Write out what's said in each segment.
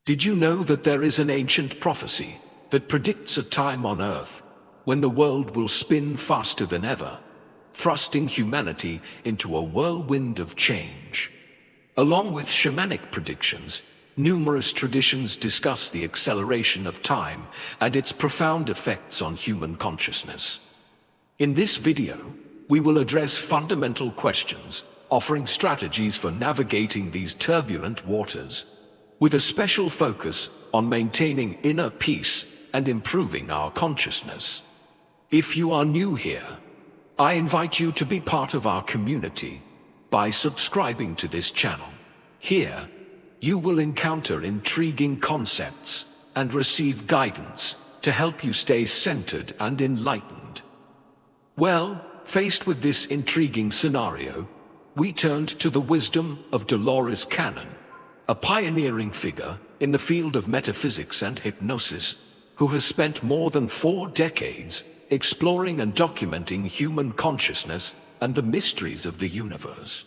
Did you know that there is an ancient prophecy that predicts a time on Earth when the world will spin faster than ever, thrusting humanity into a whirlwind of change? Along with shamanic predictions, numerous traditions discuss the acceleration of time and its profound effects on human consciousness. In this video, we will address fundamental questions, offering strategies for navigating these turbulent waters, with a special focus on maintaining inner peace and improving our consciousness. If you are new here, I invite you to be part of our community by subscribing to this channel. Here, you will encounter intriguing concepts and receive guidance to help you stay centered and enlightened. Well, faced with this intriguing scenario, we turned to the wisdom of Dolores Cannon, a pioneering figure in the field of metaphysics and hypnosis, who has spent more than 4 decades exploring and documenting human consciousness and the mysteries of the universe.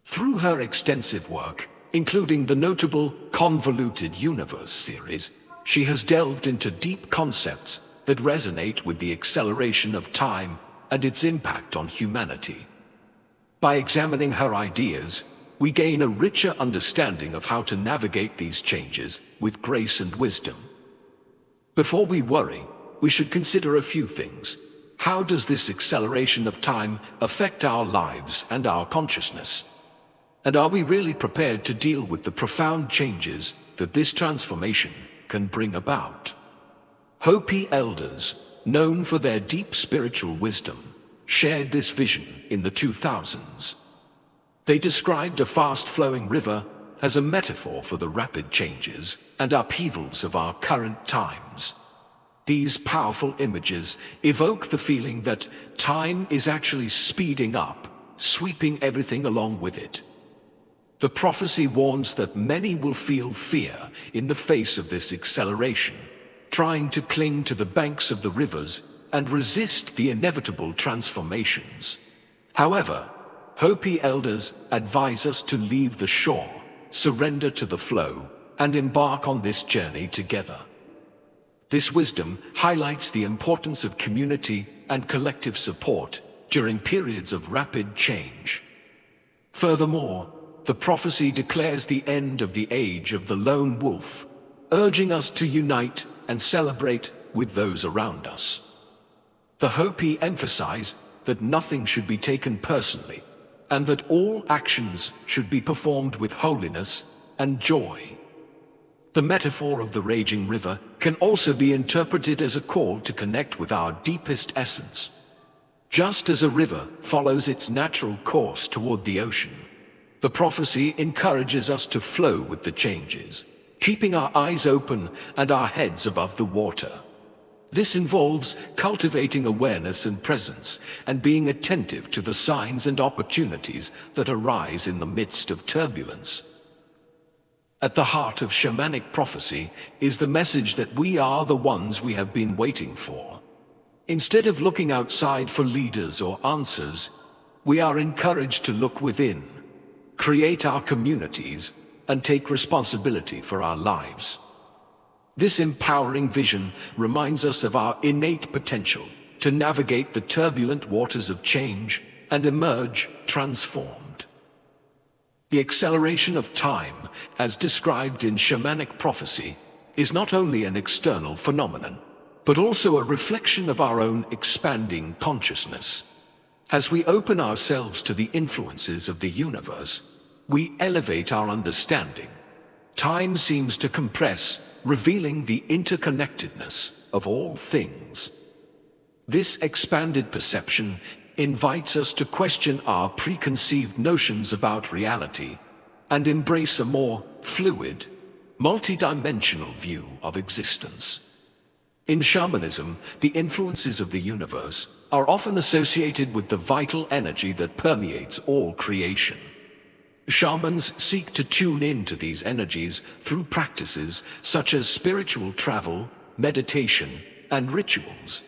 Through her extensive work, including the notable Convoluted Universe series, she has delved into deep concepts that resonate with the acceleration of time and its impact on humanity. By examining her ideas, we gain a richer understanding of how to navigate these changes with grace and wisdom. Before we worry, we should consider a few things. How does this acceleration of time affect our lives and our consciousness? And are we really prepared to deal with the profound changes that this transformation can bring about? Hopi elders, known for their deep spiritual wisdom, shared this vision in the 2000s. They described a fast-flowing river as a metaphor for the rapid changes and upheavals of our current times. These powerful images evoke the feeling that time is actually speeding up, sweeping everything along with it. The prophecy warns that many will feel fear in the face of this acceleration, trying to cling to the banks of the rivers and resist the inevitable transformations. However, Hopi elders advise us to leave the shore, surrender to the flow, and embark on this journey together. This wisdom highlights the importance of community and collective support during periods of rapid change. Furthermore, the prophecy declares the end of the age of the lone wolf, urging us to unite and celebrate with those around us. The Hopi emphasize that nothing should be taken personally, and that all actions should be performed with holiness and joy. The metaphor of the raging river can also be interpreted as a call to connect with our deepest essence. Just as a river follows its natural course toward the ocean, the prophecy encourages us to flow with the changes, keeping our eyes open and our heads above the water. This involves cultivating awareness and presence and being attentive to the signs and opportunities that arise in the midst of turbulence. At the heart of shamanic prophecy is the message that we are the ones we have been waiting for. Instead of looking outside for leaders or answers, we are encouraged to look within, create our communities, and take responsibility for our lives. This empowering vision reminds us of our innate potential to navigate the turbulent waters of change and emerge transformed. The acceleration of time, as described in shamanic prophecy, is not only an external phenomenon, but also a reflection of our own expanding consciousness. As we open ourselves to the influences of the universe, we elevate our understanding. Time seems to compress, revealing the interconnectedness of all things. This expanded perception invites us to question our preconceived notions about reality and embrace a more fluid, multidimensional view of existence. In shamanism, the influences of the universe are often associated with the vital energy that permeates all creation. Shamans seek to tune into these energies through practices such as spiritual travel, meditation, and rituals.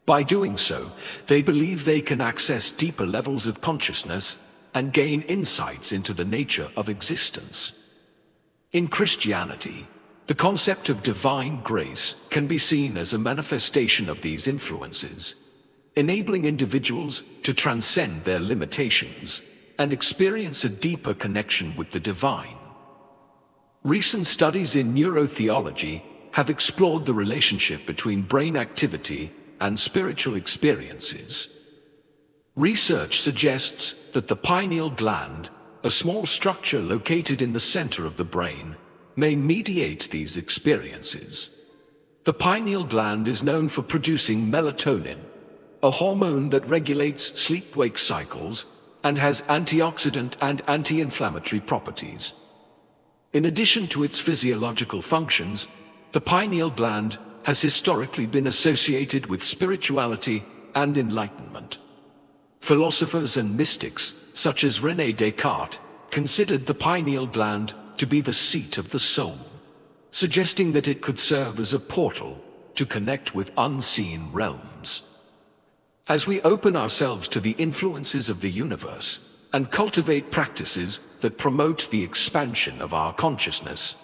By doing so, they believe they can access deeper levels of consciousness and gain insights into the nature of existence. In Christianity, the concept of divine grace can be seen as a manifestation of these influences, enabling individuals to transcend their limitations and experience a deeper connection with the divine. Recent studies in neurotheology have explored the relationship between brain activity and spiritual experiences. Research suggests that the pineal gland, a small structure located in the center of the brain, may mediate these experiences. The pineal gland is known for producing melatonin, a hormone that regulates sleep-wake cycles and has antioxidant and anti-inflammatory properties. In addition to its physiological functions, the pineal gland has historically been associated with spirituality and enlightenment. Philosophers and mystics, such as René Descartes, considered the pineal gland to be the seat of the soul, suggesting that it could serve as a portal to connect with unseen realms. As we open ourselves to the influences of the universe and cultivate practices that promote the expansion of our consciousness,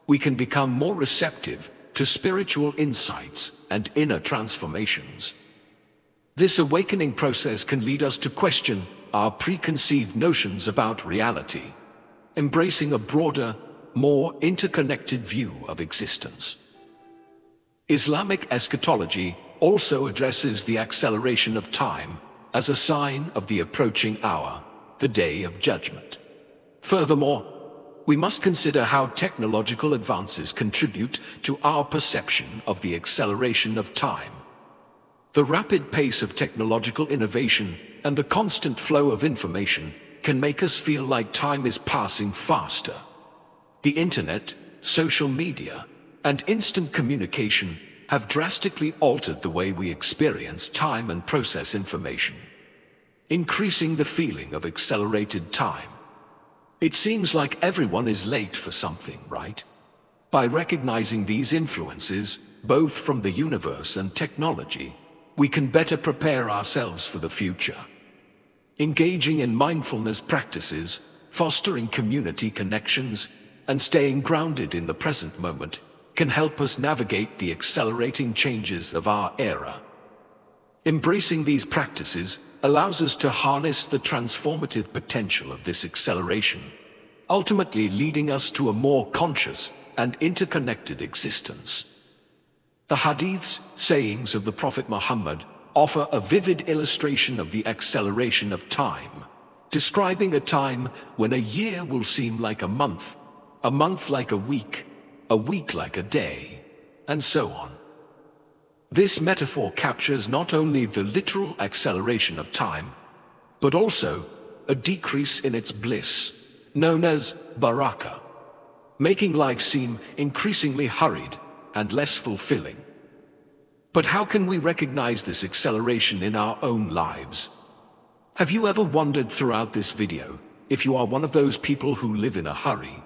we can become more receptive to spiritual insights and inner transformations. This awakening process can lead us to question our preconceived notions about reality, embracing a broader, more interconnected view of existence. Islamic eschatology also addresses the acceleration of time as a sign of the approaching hour, the Day of Judgment. Furthermore, we must consider how technological advances contribute to our perception of the acceleration of time. The rapid pace of technological innovation and the constant flow of information can make us feel like time is passing faster. The internet, social media, and instant communication have drastically altered the way we experience time and process information, increasing the feeling of accelerated time. It seems like everyone is late for something, right? By recognizing these influences, both from the universe and technology, we can better prepare ourselves for the future. Engaging in mindfulness practices, fostering community connections, and staying grounded in the present moment can help us navigate the accelerating changes of our era. Embracing these practices allows us to harness the transformative potential of this acceleration, ultimately leading us to a more conscious and interconnected existence. The hadiths, sayings of the Prophet Muhammad, offer a vivid illustration of the acceleration of time, describing a time when a year will seem like a month like a week like a day, and so on. This metaphor captures not only the literal acceleration of time, but also a decrease in its bliss, known as baraka, making life seem increasingly hurried and less fulfilling. But how can we recognize this acceleration in our own lives? Have you ever wondered throughout this video if you are one of those people who live in a hurry?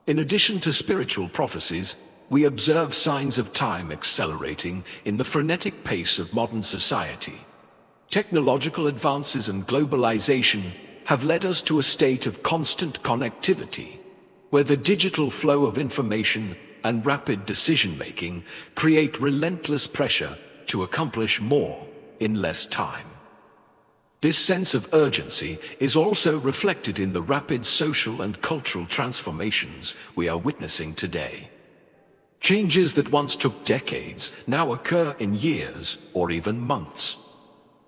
In addition to spiritual prophecies, we observe signs of time accelerating in the frenetic pace of modern society. Technological advances and globalization have led us to a state of constant connectivity, where the digital flow of information and rapid decision-making create relentless pressure to accomplish more in less time. This sense of urgency is also reflected in the rapid social and cultural transformations we are witnessing today. Changes that once took decades now occur in years or even months.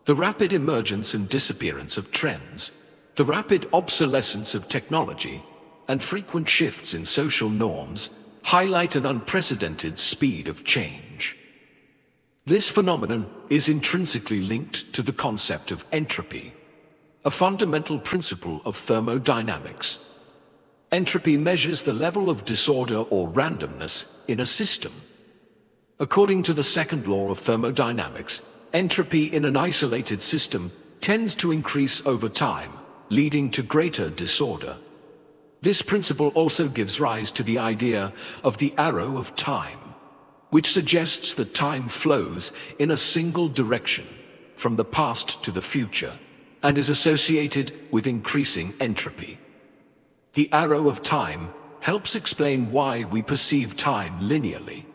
The rapid emergence and disappearance of trends, the rapid obsolescence of technology, and frequent shifts in social norms highlight an unprecedented speed of change. This phenomenon is intrinsically linked to the concept of entropy, a fundamental principle of thermodynamics. Entropy measures the level of disorder or randomness in a system. According to the second law of thermodynamics, entropy in an isolated system tends to increase over time, leading to greater disorder. This principle also gives rise to the idea of the arrow of time, which suggests that time flows in a single direction, from the past to the future, and is associated with increasing entropy. The arrow of time helps explain why we perceive time linearly.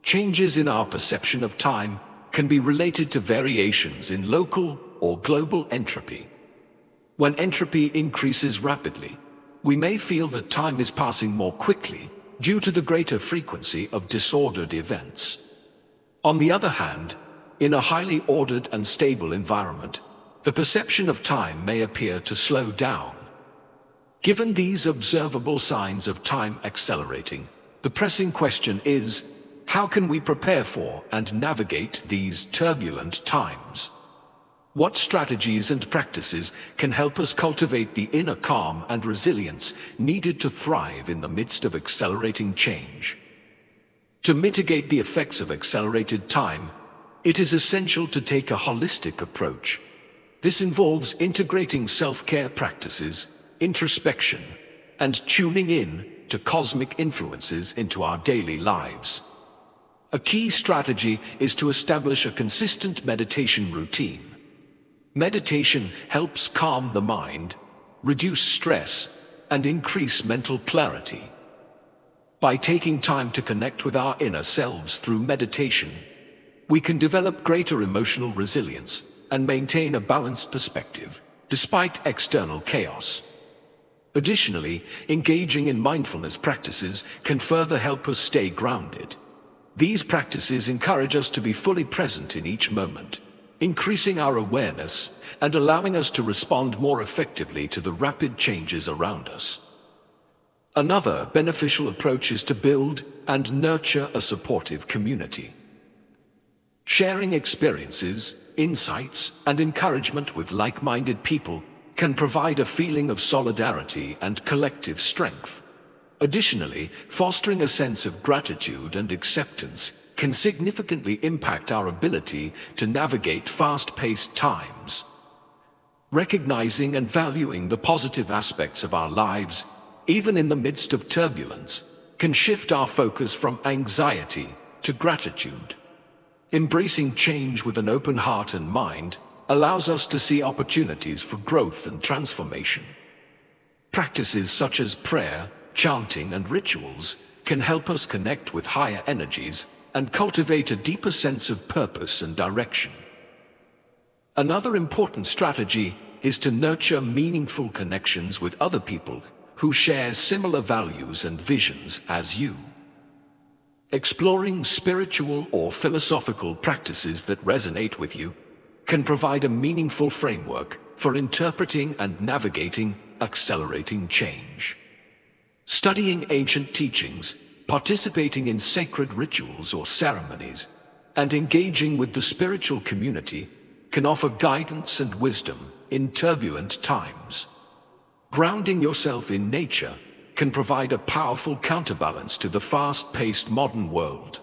Changes in our perception of time can be related to variations in local or global entropy. When entropy increases rapidly, we may feel that time is passing more quickly due to the greater frequency of disordered events. On the other hand, in a highly ordered and stable environment, the perception of time may appear to slow down. Given these observable signs of time accelerating, the pressing question is, how can we prepare for and navigate these turbulent times? What strategies and practices can help us cultivate the inner calm and resilience needed to thrive in the midst of accelerating change? To mitigate the effects of accelerated time, it is essential to take a holistic approach. This involves integrating self-care practices, introspection, and tuning in to cosmic influences into our daily lives. A key strategy is to establish a consistent meditation routine. Meditation helps calm the mind, reduce stress, and increase mental clarity. By taking time to connect with our inner selves through meditation, we can develop greater emotional resilience and maintain a balanced perspective, despite external chaos. Additionally, engaging in mindfulness practices can further help us stay grounded. These practices encourage us to be fully present in each moment, increasing our awareness and allowing us to respond more effectively to the rapid changes around us. Another beneficial approach is to build and nurture a supportive community. Sharing experiences, insights, and encouragement with like-minded people can provide a feeling of solidarity and collective strength. Additionally, fostering a sense of gratitude and acceptance can significantly impact our ability to navigate fast-paced times. Recognizing and valuing the positive aspects of our lives, even in the midst of turbulence, can shift our focus from anxiety to gratitude. Embracing change with an open heart and mind allows us to see opportunities for growth and transformation. Practices such as prayer, chanting, and rituals can help us connect with higher energies and cultivate a deeper sense of purpose and direction. Another important strategy is to nurture meaningful connections with other people who share similar values and visions as you. Exploring spiritual or philosophical practices that resonate with you can provide a meaningful framework for interpreting and navigating accelerating change. Studying ancient teachings, participating in sacred rituals or ceremonies, and engaging with the spiritual community can offer guidance and wisdom in turbulent times. Grounding yourself in nature can provide a powerful counterbalance to the fast-paced modern world.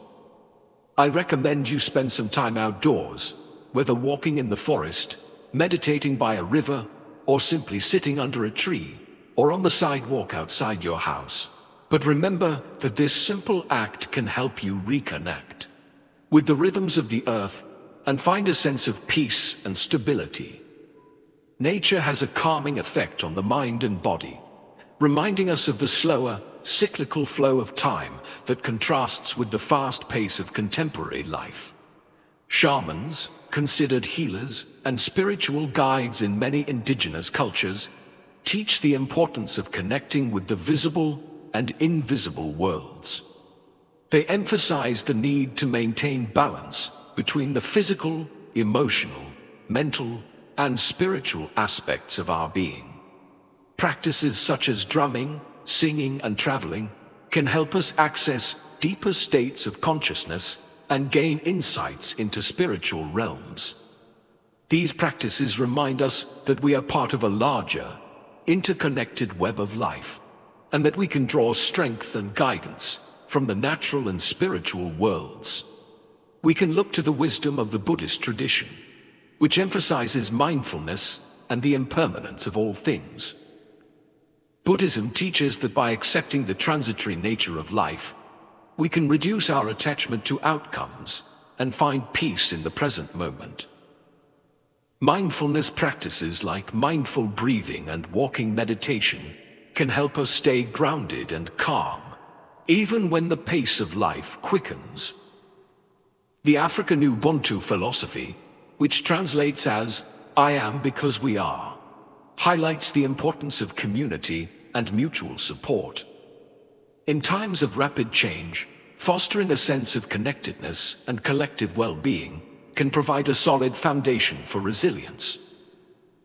I recommend you spend some time outdoors, whether walking in the forest, meditating by a river, or simply sitting under a tree, or on the sidewalk outside your house. But remember that this simple act can help you reconnect with the rhythms of the earth and find a sense of peace and stability. Nature has a calming effect on the mind and body, reminding us of the slower, cyclical flow of time that contrasts with the fast pace of contemporary life. Shamans, considered healers and spiritual guides in many indigenous cultures, teach the importance of connecting with the visible and invisible worlds. They emphasize the need to maintain balance between the physical, emotional, mental, and spiritual aspects of our being. Practices such as drumming, singing, and traveling can help us access deeper states of consciousness and gain insights into spiritual realms. These practices remind us that we are part of a larger, interconnected web of life, and that we can draw strength and guidance from the natural and spiritual worlds. We can look to the wisdom of the Buddhist tradition, which emphasizes mindfulness and the impermanence of all things. Buddhism teaches that by accepting the transitory nature of life, we can reduce our attachment to outcomes and find peace in the present moment. Mindfulness practices like mindful breathing and walking meditation can help us stay grounded and calm, even when the pace of life quickens. The African Ubuntu philosophy, which translates as "I am because we are," highlights the importance of community and mutual support. In times of rapid change, fostering a sense of connectedness and collective well-being can provide a solid foundation for resilience.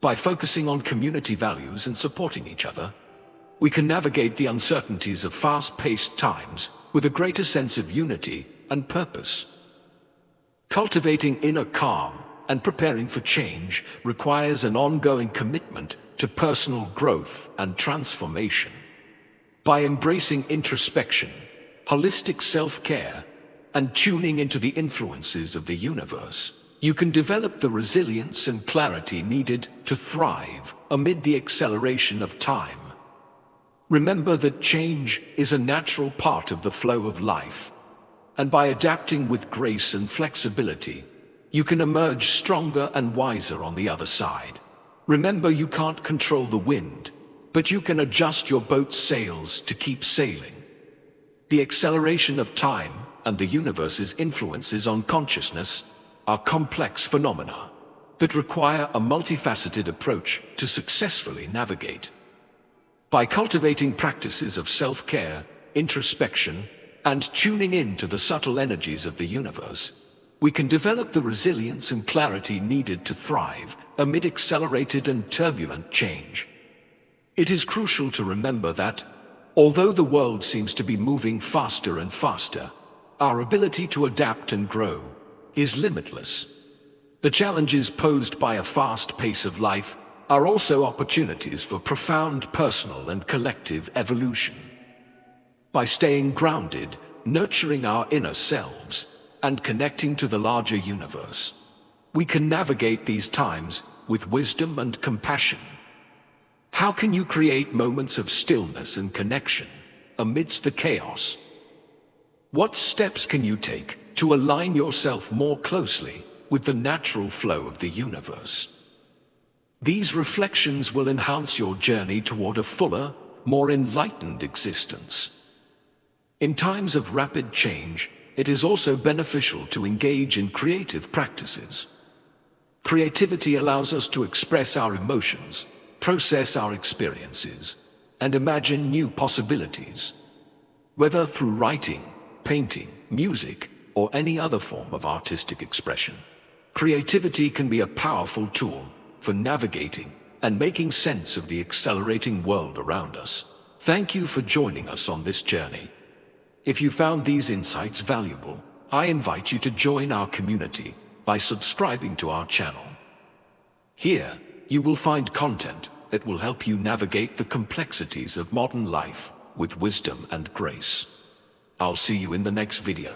By focusing on community values and supporting each other, we can navigate the uncertainties of fast-paced times with a greater sense of unity and purpose. Cultivating inner calm and preparing for change requires an ongoing commitment to personal growth and transformation. By embracing introspection, holistic self-care, and tuning into the influences of the universe, you can develop the resilience and clarity needed to thrive amid the acceleration of time. Remember that change is a natural part of the flow of life, and by adapting with grace and flexibility, you can emerge stronger and wiser on the other side. Remember, you can't control the wind, but you can adjust your boat's sails to keep sailing. The acceleration of time and the universe's influences on consciousness are complex phenomena that require a multifaceted approach to successfully navigate. By cultivating practices of self-care, introspection, and tuning in to the subtle energies of the universe, we can develop the resilience and clarity needed to thrive amid accelerated and turbulent change. It is crucial to remember that, although the world seems to be moving faster and faster, our ability to adapt and grow is limitless. The challenges posed by a fast pace of life are also opportunities for profound personal and collective evolution. By staying grounded, nurturing our inner selves, and connecting to the larger universe, we can navigate these times with wisdom and compassion. How can you create moments of stillness and connection amidst the chaos? What steps can you take to align yourself more closely with the natural flow of the universe? These reflections will enhance your journey toward a fuller, more enlightened existence. In times of rapid change, it is also beneficial to engage in creative practices. Creativity allows us to express our emotions, process our experiences, and imagine new possibilities. Whether through writing, painting, music, or any other form of artistic expression, creativity can be a powerful tool for navigating and making sense of the accelerating world around us. Thank you for joining us on this journey. If you found these insights valuable, I invite you to join our community by subscribing to our channel. Here, you will find content that will help you navigate the complexities of modern life with wisdom and grace. I'll see you in the next video.